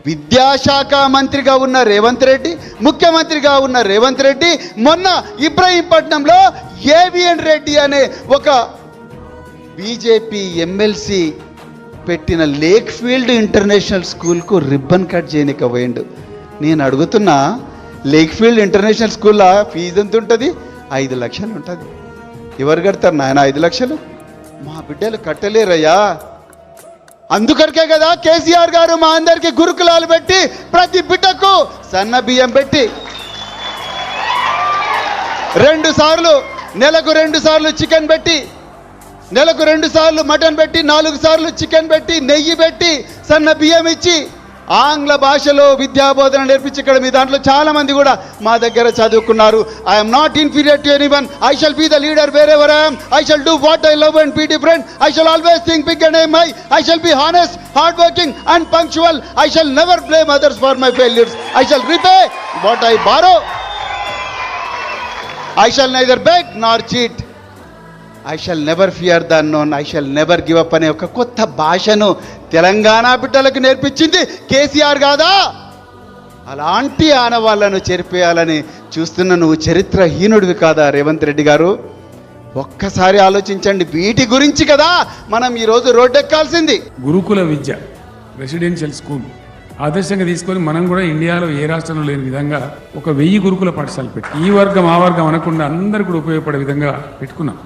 విద్యాశాఖ మంత్రిగా ఉన్న రేవంత్ రెడ్డి, ముఖ్యమంత్రిగా ఉన్న రేవంత్ రెడ్డి మొన్న ఇబ్రహీంపట్నంలో ఏవిఎన్ రెడ్డి అనే ఒక బీజేపీ ఎమ్మెల్సీ పెట్టిన లేక్ ఫీల్డ్ ఇంటర్నేషనల్ స్కూల్కు రిబ్బన్ కట్ చేయనిక పోయిండు. నేను అడుగుతున్నా, లేక్ ఫీల్డ్ ఇంటర్నేషనల్ స్కూల్లో ఫీజు ఎంత ఉంటుంది? 5 లక్షలు ఉంటుంది. ఎవరు కడతారు నాయన 5 లక్షలు? మా బిడ్డలు కట్టలేరయ్యా. అందుకరికే కదా కేసీఆర్ గారు మా అందరికి గురుకులాలు పెట్టి ప్రతి బిడ్డకు సన్న బియ్యం పెట్టి 2 సార్లు నెలకు 2 సార్లు చికెన్ పెట్టి, నెలకు 2 సార్లు మటన్ పెట్టి, 4 సార్లు చికెన్ పెట్టి, నెయ్యి పెట్టి, సన్న బియ్యం ఇచ్చి ఆంగ్ల భాషలో విద్యాబోధన నేర్పించి ఇక్కడ మీ దాంట్లో చాలా మంది కూడా మా దగ్గర చదువుకున్నారు. I'm not inferior to anyone. I shall be the leader wherever I am. I shall do what I love and be different. I shall always think big and aim high. I shall be honest, hard working and punctual. I shall never blame others for my failures. I shall repay what I borrow. I shall neither beg nor cheat. I shall never fear the unknown. I shall never give up అనే ఒక కొత్త భాషను తెలంగాణ బిడ్డలకు నేర్పించింది కేసీఆర్ కాదా? అలాంటి ఆనవాళ్లను చెరిపేయాలని చూస్తున్న నువ్వు చరిత్రహీనుడివి కాదా రేవంత్ రెడ్డి గారు? ఒక్కసారి ఆలోచించండి. వీటి గురించి కదా మనం ఈరోజు రోడ్డెక్కాల్సింది. గురుకుల విద్య, రెసిడెన్షియల్ స్కూల్ ఆదర్శంగా తీసుకొని మనం కూడా ఇండియాలో ఏ రాష్ట్రంలో లేని విధంగా ఒక 1000 గురుకుల పాఠశాలలు పెట్టి ఈ వర్గం ఆ వర్గం అనకుండా అందరు కూడా ఉపయోగపడే విధంగా పెట్టుకున్నాం.